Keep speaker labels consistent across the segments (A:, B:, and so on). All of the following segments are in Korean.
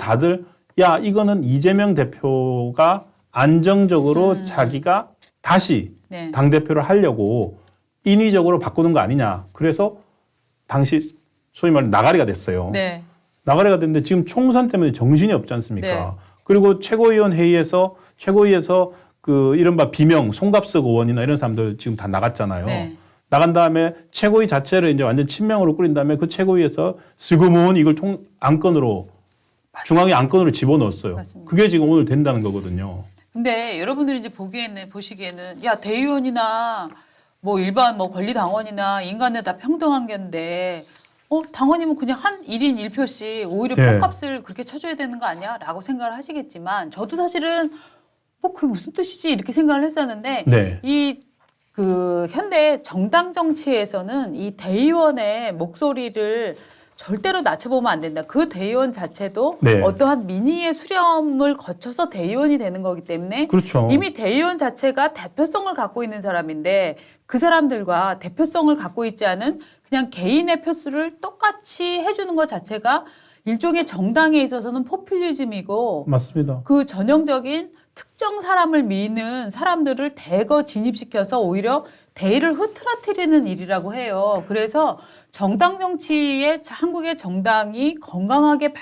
A: 다들 야 이거는 이재명 대표가 안정적으로 자기가 다시
B: 네.
A: 당대표를 하려고 인위적으로 바꾸는 거 아니냐. 그래서 당시 소위 말해 나가리가 됐어요.
B: 네.
A: 나가리가 됐는데 지금 총선 때문에 정신이 없지 않습니까?
B: 네.
A: 그리고 최고위원 회의에서 최고위에서 그 이른바 비명 송갑석 의원이나 이런 사람들 지금 다 나갔잖아요.
B: 네.
A: 나간 다음에 최고위 자체를 이제 완전 친명으로 꾸린 다음에 그 최고위에서 슬그머니 이걸 안건으로 중앙위 안건으로 집어넣었어요.
B: 맞습니다.
A: 그게 지금 오늘 된다는 거거든요.
B: 근데 여러분들이 이제 보시기에는 야 대의원이나 뭐 일반 뭐 권리당원이나 인간에 다 평등한 건데 당원이면 그냥 한 1인 1표씩 오히려
A: 예.
B: 표값을 그렇게 쳐줘야 되는 거 아니야? 라고 생각을 하시겠지만 저도 사실은 뭐 그게 무슨 뜻이지 이렇게 생각을 했었는데
A: 네.
B: 이 그 현대 정당 정치에서는 이 대의원의 목소리를 절대로 낮춰보면 안 된다. 그 대의원 자체도
A: 네.
B: 어떠한 민의의 수렴을 거쳐서 대의원이 되는 거기 때문에
A: 그렇죠.
B: 이미 대의원 자체가 대표성을 갖고 있는 사람인데 그 사람들과 대표성을 갖고 있지 않은 그냥 개인의 표수를 똑같이 해주는 것 자체가 일종의 정당에 있어서는 포퓰리즘이고
A: 맞습니다.
B: 그 전형적인 특정 사람을 미는 사람들을 대거 진입시켜서 오히려 대의를 흐트러뜨리는 일이라고 해요. 그래서 정당 정치의 한국의 정당이 건강하게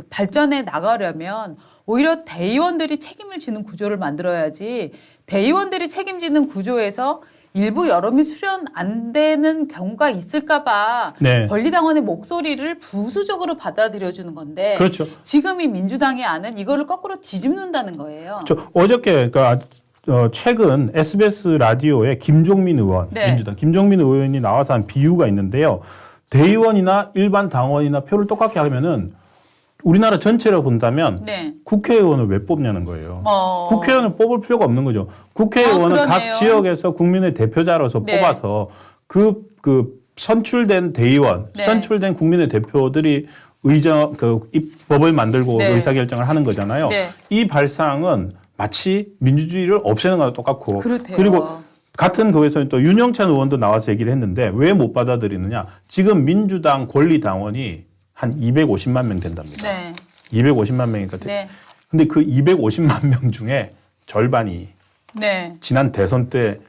B: 발전해 나가려면 오히려 대의원들이 책임을 지는 구조를 만들어야지 대의원들이 책임지는 구조에서 일부 여론이 수렴 안 되는 경우가 있을까 봐
A: 네.
B: 권리당원의 목소리를 부수적으로 받아들여주는 건데
A: 그렇죠.
B: 지금 이 민주당의 안은 이거를 거꾸로 뒤집는다는 거예요.
A: 어저께 그러니까 최근 SBS 라디오에 김종민 의원,
B: 네.
A: 민주당 김종민 의원이 나와서 한 비유가 있는데요. 대의원이나 일반 당원이나 표를 똑같게 하면은 우리나라 전체로 본다면
B: 네.
A: 국회의원을 왜 뽑냐는 거예요.
B: 어.
A: 국회의원을 뽑을 필요가 없는 거죠. 국회의원은
B: 그러네요.
A: 각 지역에서 국민의 대표자로서
B: 네.
A: 뽑아서 그 선출된 대의원,
B: 네.
A: 선출된 국민의 대표들이 법을 만들고
B: 네.
A: 의사결정을 하는 거잖아요.
B: 네.
A: 이 발상은 마치 민주주의를 없애는 거랑 똑같고
B: 그렇대요.
A: 그리고 같은 거에서 또 윤영찬 의원도 나와서 얘기를 했는데 왜 못 받아들이느냐. 지금 민주당 권리당원이 한 250만 명 된답니다.
B: 네.
A: 250만 명이니까.
B: 네.
A: 근데 그 250만 명 중에 절반이
B: 네.
A: 지난 대선 때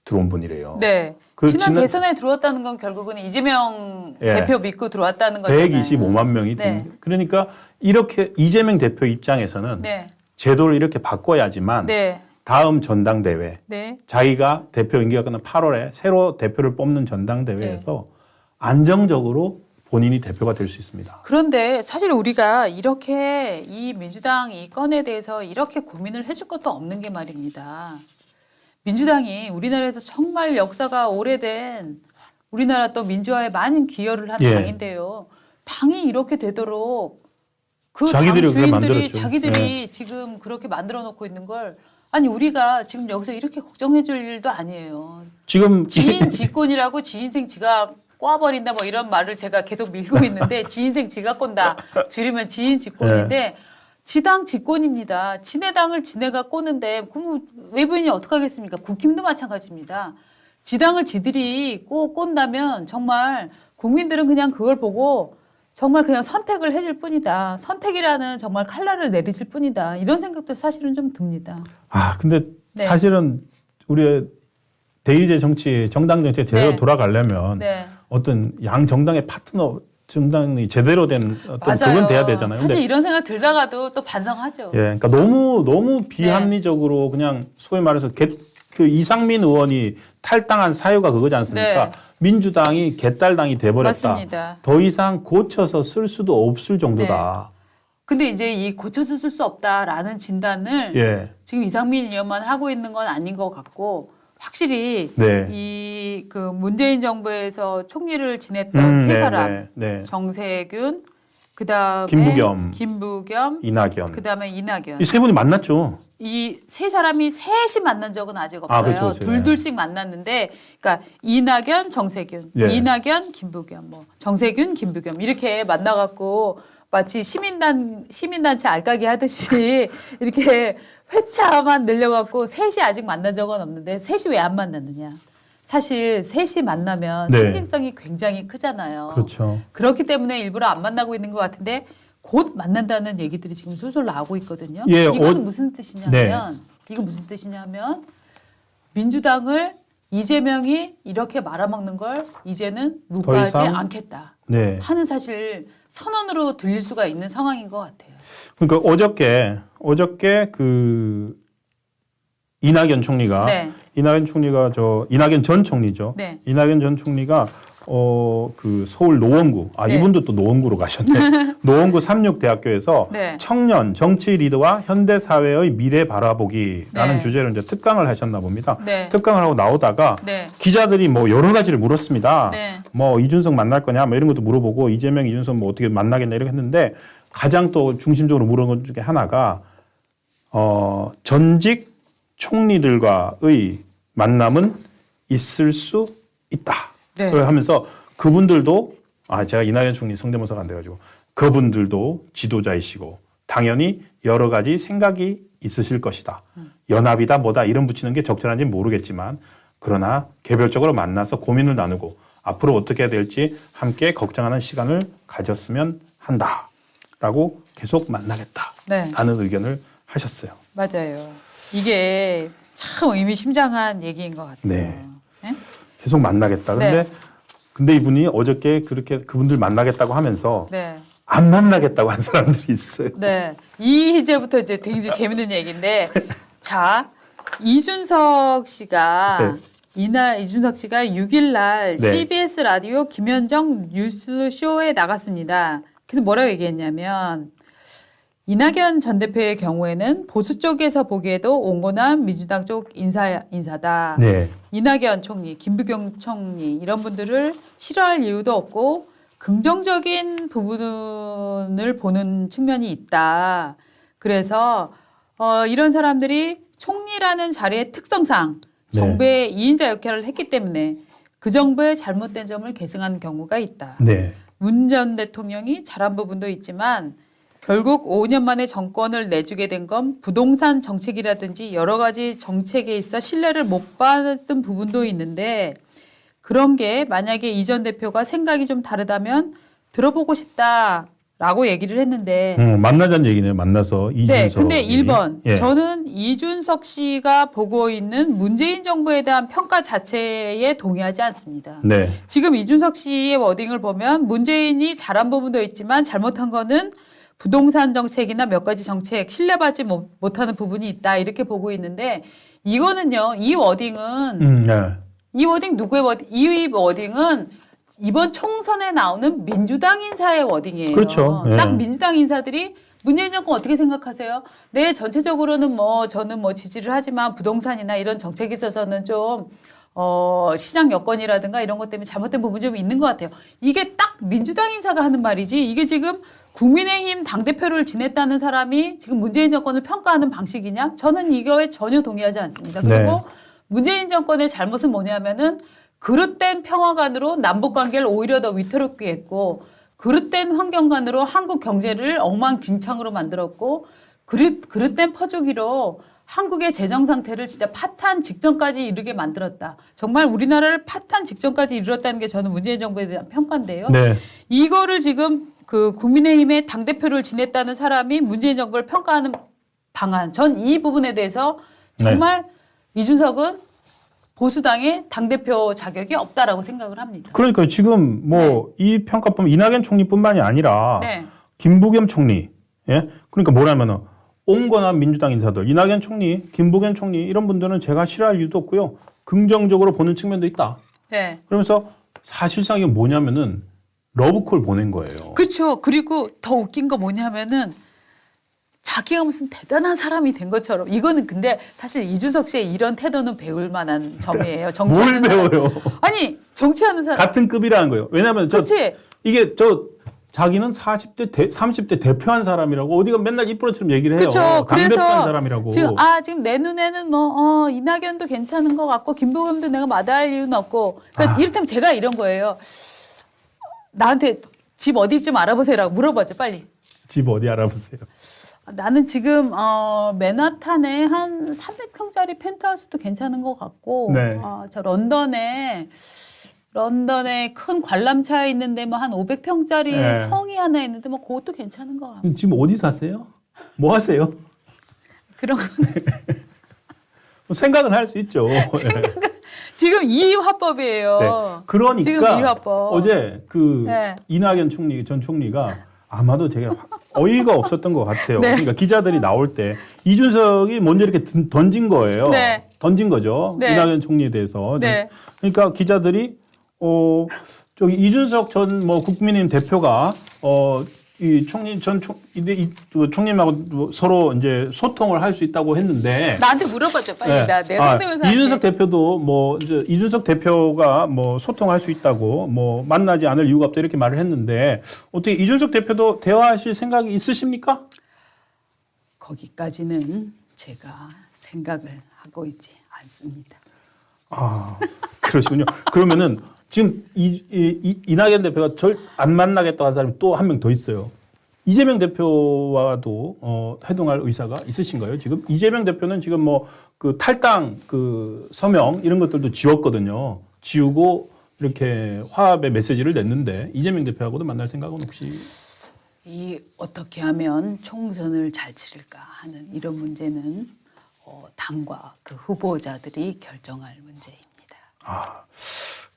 A: 들어온 분이래요.
B: 네.
A: 그
B: 지난 대선에 들어왔다는 건 결국은 이재명
A: 예.
B: 대표 믿고 들어왔다는 거잖아요.
A: 125만 명이
B: 네.
A: 그러니까 이렇게 이재명 대표 입장에서는
B: 네.
A: 제도를 이렇게 바꿔야지만
B: 네.
A: 다음 전당대회
B: 네.
A: 자기가 대표 임기가 끝난 8월에 새로 대표를 뽑는 전당대회에서 안정적으로 본인이 대표가 될 수 있습니다.
B: 그런데 사실 우리가 이렇게 이 민주당 이 건에 대해서 이렇게 고민을 해줄 것도 없는 게 말입니다. 민주당이 우리나라에서 정말 역사가 오래된 우리나라 또 민주화에 많은 기여를 한
A: 예.
B: 당인데요. 당이 이렇게 되도록 그 당
A: 자기들이 그걸
B: 주인들이
A: 만들었죠.
B: 자기들이 지금 그렇게 만들어 놓고 있는 걸 아니 우리가 지금 여기서 이렇게 걱정해 줄 일도 아니에요.
A: 지금
B: 지인 지권이라고 지인생 지가 꽈버린다 뭐 이런 말을 제가 계속 밀고 있는데 지인생 지가 꼰다 줄이면 지인 지권인데 지당 지권입니다. 지네 당을 지네가 꼬는데 그럼 외부인이 어떻게 하겠습니까? 국힘도 마찬가지입니다. 지당을 지들이 꼰다면 정말 국민들은 그냥 그걸 보고 정말 그냥 선택을 해줄 뿐이다. 선택이라는 정말 칼날을 내리실 뿐이다. 이런 생각도 사실은 좀 듭니다.
A: 근데
B: 네.
A: 사실은 우리의 대의제 정치, 정당 정치에 제대로
B: 네.
A: 돌아가려면
B: 네.
A: 어떤 양 정당의 파트너 정당이 제대로 된 어떤
B: 맞아요.
A: 그건 돼야 되잖아요.
B: 사실
A: 근데
B: 이런 생각 들다가도 또 반성하죠.
A: 그러니까 너무 비합리적으로 그냥 소위 말해서 그 이상민 의원이 탈당한 사유가 그거지 않습니까?
B: 네.
A: 민주당이 개딸당이 돼버렸다.
B: 맞습니다.
A: 더 이상 고쳐서 쓸 수도 없을 정도다.
B: 근데 이제 이 고쳐서 쓸 수 없다라는 진단을
A: 예.
B: 지금 이상민 의원만 하고 있는 건 아닌 것 같고 확실히
A: 네.
B: 이 그 문재인 정부에서 총리를 지냈던 세 사람
A: 네.
B: 정세균 그다음에 김부겸
A: 이낙연.
B: 그다음에 이낙연
A: 이 세 분이 만났죠.
B: 이 세 사람이 셋이 만난 적은 아직 없어요.
A: 그렇죠.
B: 둘둘씩 만났는데, 그러니까 이낙연, 정세균,
A: 예.
B: 이낙연, 김부겸, 뭐 정세균, 김부겸 이렇게 만나갖고 마치 시민단체 알까기 하듯이 이렇게 회차만 늘려갖고 셋이 아직 만난 적은 없는데 셋이 왜 안 만났느냐? 사실 셋이 만나면
A: 네.
B: 상징성이 굉장히 크잖아요.
A: 그렇죠.
B: 그렇기 때문에 일부러 안 만나고 있는 것 같은데. 곧 만난다는 얘기들이 지금 솔솔 나오고 있거든요.
A: 예,
B: 이건 무슨 뜻이냐면 이건 무슨 뜻이냐면 민주당을 이재명이 이렇게 말아먹는 걸 이제는 묵과하지
A: 이상?
B: 않겠다
A: 네.
B: 하는 사실 선언으로 들릴 수가 있는 상황인 것 같아요.
A: 그러니까 어저께 그 이낙연 총리가
B: 네.
A: 이낙연 전 총리죠.
B: 네.
A: 이낙연 전 총리가 그 서울 노원구
B: 네.
A: 이분도 또 노원구로 가셨네. 노원구 삼육대학교에서
B: 네.
A: 청년 정치 리더와 현대 사회의 미래 바라보기라는
B: 네.
A: 주제로 이제 특강을 하셨나 봅니다.
B: 네.
A: 특강을 하고 나오다가
B: 네.
A: 기자들이 뭐 여러 가지를 물었습니다.
B: 네.
A: 뭐 이준석 만날 거냐 뭐 이런 것도 물어보고 이재명, 이준석 뭐 어떻게 만나겠냐 이렇게 했는데 가장 또 중심적으로 물은 것 중에 하나가 전직 총리들과의 만남은 있을 수 있다.
B: 네.
A: 하면서 그분들도 제가 이낙연 총리 성대모사가 안 돼가지고 그분들도 지도자이시고 당연히 여러 가지 생각이 있으실 것이다. 연합이다 뭐다 이름 붙이는 게 적절한지 모르겠지만 그러나 개별적으로 만나서 고민을 나누고 앞으로 어떻게 해야 될지 함께 걱정하는 시간을 가졌으면 한다라고 계속 만나겠다라는 의견을 하셨어요.
B: 맞아요. 이게 참 의미심장한 얘기인 것 같아요.
A: 네.
B: 네?
A: 계속 만나겠다. 근데 이분이 어저께 그렇게 그분들 만나겠다고 하면서
B: 네.
A: 안 만나겠다고 한 사람들이 있어요.
B: 네. 이제부터 이제 굉장히 재밌는 얘기인데, 자, 이준석 씨가 이준석 씨가 6일 날
A: 네.
B: CBS 라디오 김현정 뉴스쇼에 나갔습니다. 그래서 뭐라고 얘기했냐면 이낙연 전 대표의 경우에는 보수 쪽에서 보기에도 온건한 민주당 쪽 인사다.
A: 네.
B: 이낙연 총리, 김부겸 총리 이런 분들을 싫어할 이유도 없고 긍정적인 부분을 보는 측면이 있다. 그래서 이런 사람들이 총리라는 자리의 특성상 정부의 2인자 역할을 했기 때문에 그 정부의 잘못된 점을 계승한 경우가 있다.
A: 네.
B: 문 전 대통령이 잘한 부분도 있지만 결국 5년 만에 정권을 내주게 된 건 부동산 정책이라든지 여러 가지 정책에 있어 신뢰를 못 받은 부분도 있는데 그런 게 만약에 이 전 대표가 생각이 좀 다르다면 들어보고 싶다라고 얘기를 했는데
A: 만나자는 얘기네요. 만나서 이준석.
B: 네, 근데 1번
A: 예.
B: 저는 이준석 씨가 보고 있는 문재인 정부에 대한 평가 자체에 동의하지 않습니다.
A: 네.
B: 지금 이준석 씨의 워딩을 보면 문재인이 잘한 부분도 있지만 잘못한 거는 부동산 정책이나 몇 가지 정책 신뢰받지 못하는 부분이 있다 이렇게 보고 있는데 이거는요 이 워딩은
A: 네.
B: 이 워딩 누구의 워딩? 이 워딩은 이번 총선에 나오는 민주당 인사의 워딩이에요.
A: 그렇죠. 예.
B: 딱 민주당 인사들이 문재인 정권 어떻게 생각하세요? 네, 전체적으로는 저는 지지를 하지만 부동산이나 이런 정책에 있어서는 좀 시장 여건이라든가 이런 것 때문에 잘못된 부분이 좀 있는 것 같아요. 이게 딱 민주당 인사가 하는 말이지 이게 지금 국민의힘 당대표를 지냈다는 사람이 지금 문재인 정권을 평가하는 방식이냐? 저는 이거에 전혀 동의하지 않습니다. 그리고 문재인 정권의 잘못은 뭐냐면은 그릇된 평화관으로 남북관계를 오히려 더 위태롭게 했고 그릇된 환경관으로 한국 경제를 엉망진창으로 만들었고 그릇된 퍼주기로 한국의 재정 상태를 진짜 파탄 직전까지 이르게 만들었다. 정말 우리나라를 파탄 직전까지 이르렀다는 게 저는 문재인 정부에 대한 평가인데요.
A: 네.
B: 이거를 지금 그 국민의힘의 당대표를 지냈다는 사람이 문재인 정부를 평가하는 방안. 전 이 부분에 대해서 정말 이준석은 보수당의 당대표 자격이 없다라고 생각을 합니다.
A: 그러니까 지금 이 평가법 이낙연 총리뿐만이 아니라 김부겸 총리, 예? 그러니까 뭐라면은 온건한 민주당 인사들, 이낙연 총리, 김부겸 총리 이런 분들은 제가 싫어할 이유도 없고요. 긍정적으로 보는 측면도 있다.
B: 네.
A: 그러면서 사실상 이게 뭐냐면은 러브콜 보낸 거예요.
B: 그렇죠. 그리고 더 웃긴 거 뭐냐면은 자기가 무슨 대단한 사람이 된 것처럼 이거는 근데 사실 이준석 씨의 이런 태도는 배울 만한 점이에요. 정치하는
A: 뭘 배워요?
B: 아니 정치하는 사람
A: 같은 급이라는 거예요. 왜냐하면 이게 자기는 40대, 30대 대표한 사람이라고 어디가 맨날 이쁘러처럼 얘기를 해요.
B: 그렇죠. 그래서
A: 사람이라고.
B: 지금 내 눈에는 이낙연도 괜찮은 것 같고 김부겸도 내가 마다할 이유는 없고. 그러니까 이를테면 제가 이런 거예요. 나한테 집 어디 좀 알아보세요라고 물어봐줘 빨리.
A: 집 어디 알아보세요.
B: 나는 지금 맨하탄에 한 300평짜리 펜트하우스도 괜찮은 것 같고, 저 런던에 런던에 큰 관람차에 있는데 뭐 한 500평짜리
A: 네.
B: 성이 하나 있는데 뭐 그것도 괜찮은 거 같아요.
A: 지금 어디 사세요? 뭐 하세요?
B: 그런 거
A: 생각은 할 수 있죠.
B: 지금 이화법이에요.
A: 네. 그러니까
B: 지금 이화법.
A: 어제 그
B: 네.
A: 이낙연 전 총리가 아마도 되게 어이가 없었던 것 같아요.
B: 네.
A: 그러니까 기자들이 나올 때 이준석이 먼저 이렇게 던진 거예요.
B: 네.
A: 던진 거죠.
B: 네.
A: 이낙연 총리에 대해서.
B: 네.
A: 그러니까 기자들이 저기 이준석 전 뭐 국민의힘 대표가 이 총리 총님하고 서로 이제 소통을 할 수 있다고 했는데
B: 나한테 물어봐줘 빨리.
A: 네.
B: 내 성대모사.
A: 이준석 대표도 뭐 이제 이준석 대표가 뭐 소통할 수 있다고 뭐 만나지 않을 이유가 없다 이렇게 말을 했는데 어떻게 이준석 대표도 대화하실 생각이 있으십니까?
B: 거기까지는 제가 생각을 하고 있지 않습니다.
A: 아 그러시군요. 그러면은 지금 이낙연 대표가 절 안 만나겠다고 한 사람이 또 한 명 더 있어요. 이재명 대표와도 회동할 의사가 있으신가요? 지금 이재명 대표는 지금 뭐 그 탈당 그 서명 이런 것들도 지웠거든요. 지우고 이렇게 화합의 메시지를 냈는데 이재명 대표하고도 만날 생각은 혹시?
B: 이 어떻게 하면 총선을 잘 치를까 하는 이런 문제는 당과 그 후보자들이 결정할 문제입니다.
A: 아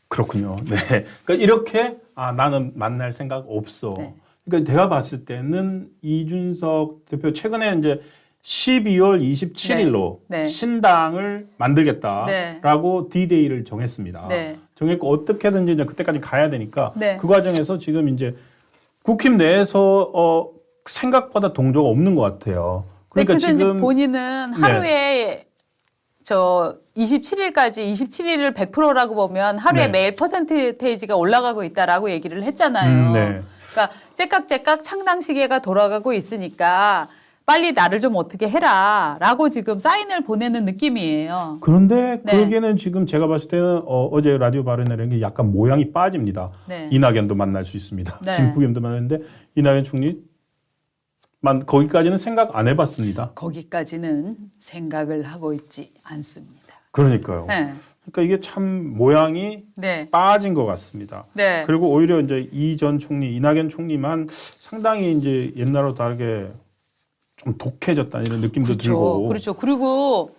A: 그렇군요. 네. 그러니까 이렇게 나는 만날 생각 없어.
B: 네.
A: 그러니까 제가 봤을 때는 이준석 대표 최근에 이제 12월 27일로
B: 네.
A: 신당을 만들겠다라고 D-Day를 정했습니다.
B: 네.
A: 정했고 어떻게든지 이제 그때까지 가야 되니까
B: 네.
A: 그 과정에서 지금 이제 국힘 내에서 생각보다 동조가 없는 것 같아요. 그러니까
B: 그래서
A: 지금
B: 이제 본인은 하루에 저 27일까지 27일을 100%라고 보면 하루에
A: 네.
B: 매일 퍼센테이지가 올라가고 있다라고 얘기를 했잖아요.
A: 네.
B: 그러니까 째깍째깍 창당 시계가 돌아가고 있으니까 빨리 나를 좀 어떻게 해라라고 지금 사인을 보내는 느낌이에요.
A: 그런데
B: 네.
A: 그러기에는 지금 제가 봤을 때는 어제 라디오 발언이라는 게 약간 모양이 빠집니다.
B: 네.
A: 이낙연도 만날 수 있습니다.
B: 네.
A: 김부겸도 만났는데 이낙연 총리만 거기까지는 생각 안 해봤습니다.
B: 거기까지는 생각을 하고 있지 않습니다.
A: 그러니까요.
B: 네.
A: 그러니까 이게 참 모양이
B: 네.
A: 빠진 것 같습니다.
B: 네.
A: 그리고 오히려 이제 이 전 총리, 이낙연 총리만 상당히 이제 옛날과 다르게 좀 독해졌다는 이런 느낌도
B: 그렇죠.
A: 들고.
B: 그렇죠. 그리고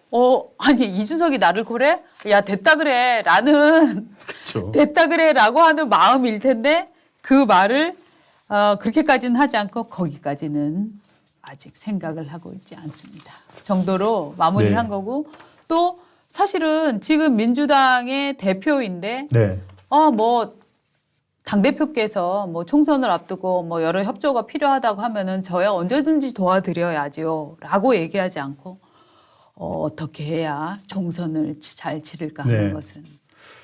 B: 아니 이준석이 나를 그래? 야 됐다 그래라는
A: 그렇죠.
B: 됐다 그래라고 하는 마음일 텐데 그 말을 그렇게까지는 하지 않고 거기까지는 아직 생각을 하고 있지 않습니다. 정도로 마무리를
A: 네.
B: 한 거고 또 사실은 지금 민주당의 대표인데
A: 네.
B: 뭐 당대표께서 뭐 총선을 앞두고 뭐 여러 협조가 필요하다고 하면은 저야 언제든지 도와드려야죠. 라고 얘기하지 않고 어떻게 해야 총선을 잘 치를까 하는
A: 네.
B: 것은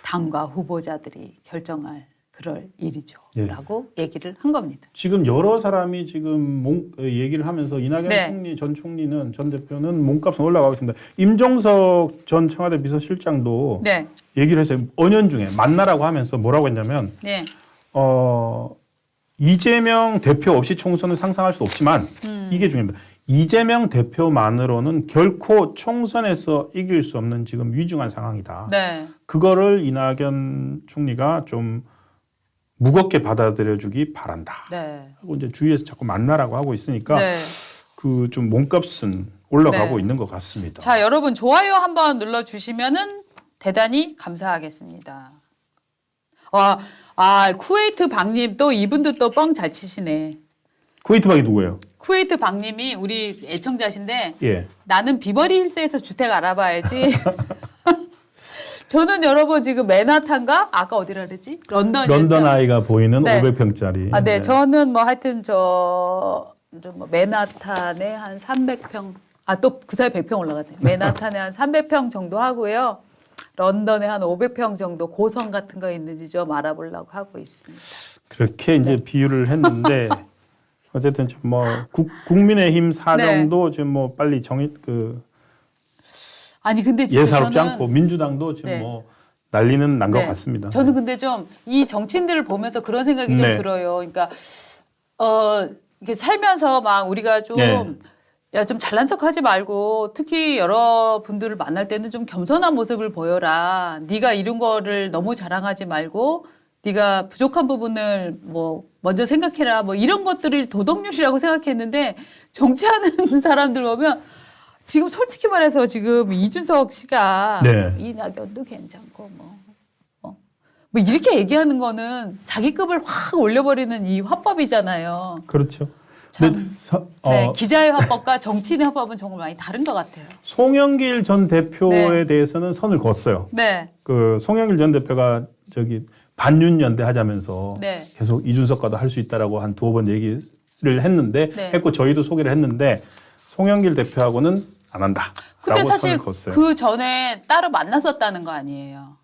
B: 당과 후보자들이 결정할 그럴 일이죠.
A: 예.
B: 라고 얘기를 한 겁니다.
A: 지금 여러 사람이 지금 얘기를 하면서 이낙연
B: 네.
A: 총리, 전 총리는, 전 대표는 몸값은 올라가고 있습니다. 임종석 전 청와대 비서실장도
B: 네.
A: 얘기를 했어요. 언연중에 만나라고 하면서 뭐라고 했냐면
B: 네.
A: 이재명 대표 없이 총선을 상상할 수 없지만 이게 중요합니다. 이재명 대표만으로는 결코 총선에서 이길 수 없는 지금 위중한 상황이다.
B: 네.
A: 그거를 이낙연 총리가 좀 무겁게 받아들여주기 바란다.
B: 네.
A: 하고 이제 주위에서 자꾸 만나라고 하고 있으니까
B: 네.
A: 그 좀 몸값은 올라가고
B: 네.
A: 있는 것 같습니다.
B: 자, 여러분 좋아요 한번 눌러주시면은 대단히 감사하겠습니다. 쿠웨이트 박님 또 이분도 또 뻥 잘 치시네.
A: 쿠웨이트 박이 누구예요?
B: 쿠웨이트 박님이 우리 애청자신데
A: 예.
B: 나는 비버리 힐스에서 주택 알아봐야지. 저는 여러분 지금 맨하탄가 아까 어디라 그랬지? 런던이었죠.
A: 런던 아이가 보이는
B: 네.
A: 500평짜리.
B: 네. 저는 뭐 하여튼 뭐 맨하탄에 한 300평 또 그 사이 100평 올라갔네. 맨하탄에 한 300평 정도 하고요. 런던에 한 500평 정도 고성 같은 거 있는지 좀 알아보려고 하고 있습니다.
A: 그렇게 이제 비유를 했는데 어쨌든 좀 뭐 국민의힘 사정도 지금 뭐 빨리
B: 아니 근데 진짜
A: 예사롭지
B: 저는
A: 않고 민주당도 지금
B: 네.
A: 뭐 난리는 난 것
B: 네.
A: 같습니다.
B: 저는 근데 좀 이 정치인들을 보면서 그런 생각이 좀
A: 네.
B: 들어요. 그러니까 이렇게 살면서 막 우리가 좀
A: 네.
B: 야, 좀 잘난 척하지 말고 특히 여러분들을 만날 때는 좀 겸손한 모습을 보여라. 네가 이룬 거를 너무 자랑하지 말고 네가 부족한 부분을 뭐 먼저 생각해라. 뭐 이런 것들이 도덕률이라고 생각했는데 정치하는 사람들 보면 지금 솔직히 말해서 지금 이준석 씨가
A: 네.
B: 이낙연도 괜찮고 뭐 이렇게 얘기하는 거는 자기 급을 확 올려버리는 이 화법이잖아요.
A: 그렇죠.
B: 참.
A: 근데
B: 네, 기자의 화법과 정치인의 화법은 정말 많이 다른 것 같아요.
A: 송영길 전 대표에
B: 네.
A: 대해서는 선을 그었어요.
B: 네.
A: 그 송영길 전 대표가 저기 반윤연대 하자면서
B: 네.
A: 계속 이준석과도 할 수 있다라고 한 두어 번 얘기를 했는데
B: 네.
A: 했고 저희도 소개를 했는데 송영길 대표하고는 안 한다.
B: 근데 사실
A: 선을 그었어요.
B: 그 전에 따로 만났었다는 거 아니에요.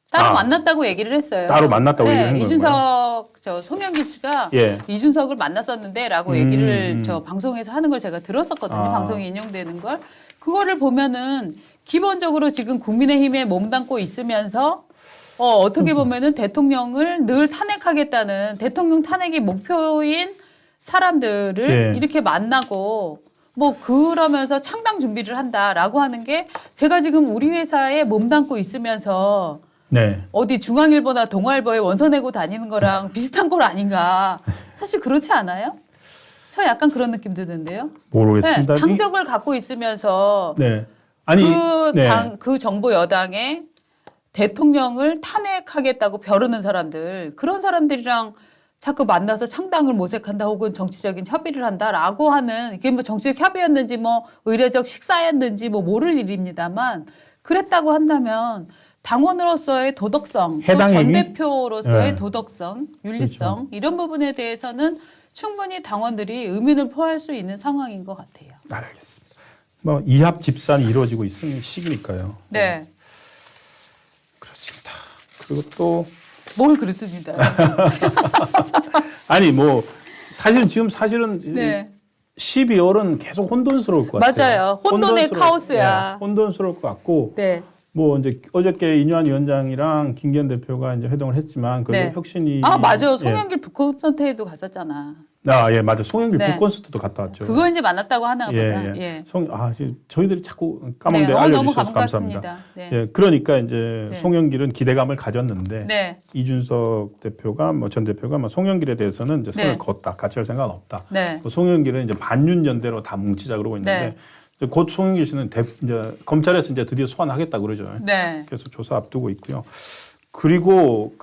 B: 따로 만났다고 얘기를 했어요.
A: 따로 만났다고 얘기를 한 거고요.
B: 이준석 저 송영길 씨가
A: 예.
B: 이준석을 만났었는데라고 얘기를 저 방송에서 하는 걸 제가 들었었거든요. 방송에 인용되는 걸. 그거를 보면은 기본적으로 지금 국민의힘에 몸담고 있으면서 어떻게 보면은 대통령을 늘 탄핵하겠다는 대통령 탄핵이 목표인 사람들을
A: 예.
B: 이렇게 만나고 뭐 그러면서 창당 준비를 한다라고 하는 게 제가 지금 우리 회사에 몸담고 있으면서
A: 네.
B: 어디 중앙일보나 동아일보에 원서 내고 다니는 거랑 비슷한 걸 아닌가. 사실 그렇지 않아요? 저 약간 그런 느낌 드는데요.
A: 모르겠습니다.
B: 네, 당적을 갖고 있으면서
A: 네. 아니
B: 그 정부 여당에 대통령을 탄핵하겠다고 벼르는 사람들 그런 사람들이랑 자꾸 만나서 창당을 모색한다 혹은 정치적인 협의를 한다라고 하는 이게 뭐 정치적 협의였는지 뭐 의례적 식사였는지 뭐 모를 일입니다만 그랬다고 한다면 당원으로서의 도덕성, 또
A: 해당
B: 전
A: 행위?
B: 대표로서의
A: 네.
B: 도덕성, 윤리성 이런 부분에 대해서는 충분히 당원들이 의문을 표할 수 있는 상황인 것 같아요.
A: 알겠습니다. 뭐 이합 집산이 이루어지고 있는 시기니까요.
B: 네.
A: 그렇습니다. 그리고 또
B: 뭘 그렇습니다.
A: 아니 뭐 사실은
B: 네.
A: 12월은 계속 혼돈스러울 것 같아요.
B: 맞아요. 혼돈의 카오스야.
A: 예, 혼돈스러울 것 같고
B: 네.
A: 뭐 이제 어저께 이뇨한 위원장이랑 김기현 대표가 이제 회동을 했지만 그
B: 네.
A: 혁신이
B: 아, 맞아.
A: 예.
B: 송영길 북콘서트에도 갔었잖아.
A: 예, 맞아. 송영길
B: 네.
A: 북콘서트도 갔다 왔죠.
B: 그거 이제 만났다고 하나 보다.
A: 예, 예.
B: 예.
A: 저희들이 자꾸 까먹는데
B: 네. 너무
A: 알려주셔서 감사합니다.
B: 감사합니다. 네.
A: 예, 그러니까 이제
B: 네.
A: 송영길은 기대감을 가졌는데
B: 네.
A: 이준석 대표가 전 대표가 송영길에 대해서는 이제 선을
B: 네.
A: 그었다. 같이 할 생각은 없다.
B: 네.
A: 송영길은 이제 반윤연대로 다 뭉치자 그러고 있는데
B: 네.
A: 이제 곧 송영길 씨는 이제 검찰에서 이제 드디어 소환하겠다 그러죠.
B: 네.
A: 그래서 조사 앞두고 있고요. 그리고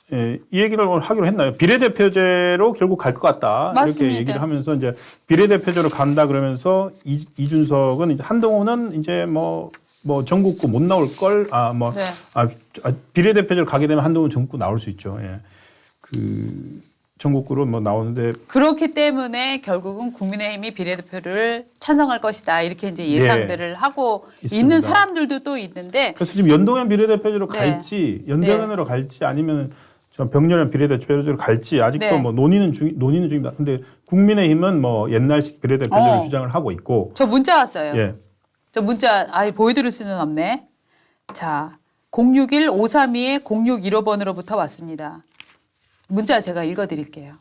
A: 이 얘기를 오늘 하기로 했나요? 비례대표제로 결국 갈 것 같다.
B: 맞습니다.
A: 이렇게 얘기를 하면서 이제 비례대표제로 간다 그러면서 이준석은 이제 한동훈은 이제 뭐 전국구 못 나올 걸
B: 네.
A: 비례대표제로 가게 되면 한동훈 전국구 나올 수 있죠. 예. 전국구로 뭐 나오는데
B: 그렇기 때문에 결국은 국민의힘이 비례대표를 찬성할 것이다. 이렇게 이제 예상들을 하고
A: 있습니다.
B: 있는 사람들도 또 있는데
A: 그래서 지금 연동형 비례대표제로
B: 네.
A: 갈지 연동형으로 갈지 아니면 병렬형 비례대표제로 갈지 아직도
B: 네.
A: 뭐 논의는 중입니다. 근데 국민의힘은 뭐 옛날식 비례대표제를 주장을 하고 있고
B: 저 문자 왔어요.
A: 예.
B: 저 문자 보여드릴 수는 없네. 자, 061-532의 0615번으로부터 왔습니다. 문자 제가 읽어드릴게요.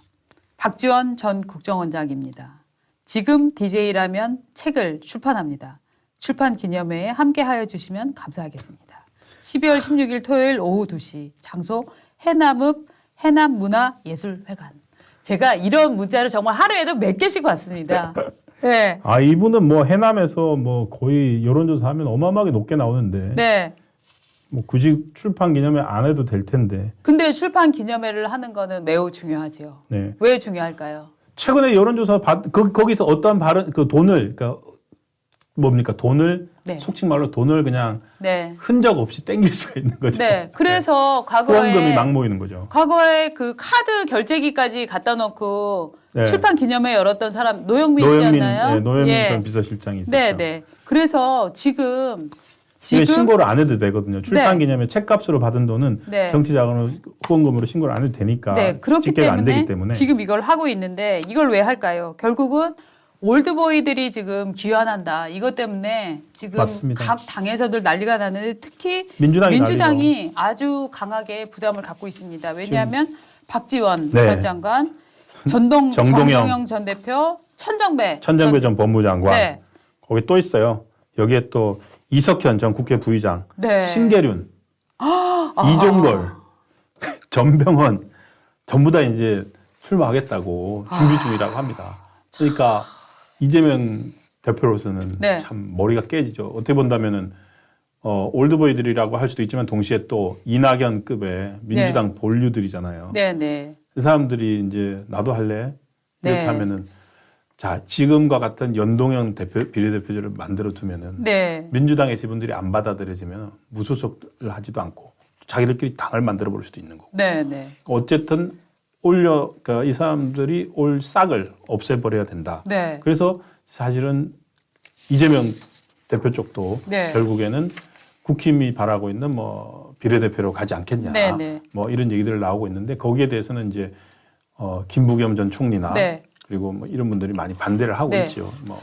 B: 박지원 전 국정원장입니다. 지금 DJ라면 책을 출판합니다. 출판 기념회에 함께하여 주시면 감사하겠습니다. 12월 16일 토요일 오후 2시 장소 해남읍 해남문화예술회관. 제가 이런 문자를 정말 하루에도 몇 개씩 받습니다. 네.
A: 이분은 뭐 해남에서 뭐 거의 여론조사하면 어마어마하게 높게 나오는데
B: 네.
A: 뭐 굳이 출판 기념회 안 해도 될 텐데.
B: 근데 출판 기념회를 하는 거는 매우 중요하지요.
A: 네.
B: 왜 중요할까요?
A: 최근에 여론조사 거기서 어떠한 발언 돈을 그러니까 뭡니까 돈을
B: 네.
A: 속칭 말로 돈을 그냥
B: 네.
A: 흔적 없이 땡길 수가 있는 거죠.
B: 네. 그래서
A: 후원금이
B: 과거에
A: 막 모이는 거죠.
B: 과거에 그 카드 결제기까지 갖다 놓고
A: 네.
B: 출판 기념회 열었던 사람 노영민 씨였나요?
A: 노영민 전 비서실장이 있었죠.
B: 네, 네. 그래서 지금
A: 이게 신고를 안 해도 되거든요. 출판 기념회 책값으로 받은 돈은
B: 네.
A: 정치자금으로 후원금으로 신고를 안 해도 되니까
B: 네, 그렇기
A: 집계가 안 되기
B: 때문에
A: 때문에
B: 지금 이걸 하고 있는데 이걸 왜 할까요? 결국은 올드보이들이 지금 귀환한다. 이것 때문에 지금
A: 맞습니다.
B: 각 당에서들 난리가 나는데 특히
A: 민주당이
B: 아주 강하게 부담을 갖고 있습니다. 왜냐하면 박지원
A: 네.
B: 전 장관, 정동영 전 대표, 천정배.
A: 천정배 전 법무장관.
B: 네.
A: 거기 또 있어요. 여기에 또 이석현 전 국회 부의장,
B: 네.
A: 신계륜, 이종걸, 전병헌 전부 다 이제 출마하겠다고 준비 중이라고 합니다. 그러니까 이재명 대표로서는
B: 네.
A: 참 머리가 깨지죠. 어떻게 본다면은 올드보이들이라고 할 수도 있지만 동시에 또 이낙연급의 민주당 본류들이잖아요.
B: 네, 네.
A: 그 사람들이 이제 나도 할래 이렇게
B: 네.
A: 하면은 자 지금과 같은 연동형 비례대표제를 만들어 두면은
B: 네.
A: 민주당의 지분들이 안 받아들여지면 무소속을 하지도 않고 자기들끼리 당을 만들어 볼 수도 있는 거고.
B: 네, 네.
A: 어쨌든 그러니까 이 사람들이 올 싹을 없애버려야 된다.
B: 네.
A: 그래서 사실은 이재명 대표 쪽도
B: 네.
A: 결국에는 국힘이 바라고 있는 뭐 비례대표로 가지 않겠냐.
B: 네, 네.
A: 뭐 이런 얘기들 나오고 있는데 거기에 대해서는 이제 김부겸 전 총리나
B: 네.
A: 그리고 뭐 이런 분들이 많이 반대를 하고
B: 네.
A: 있죠. 뭐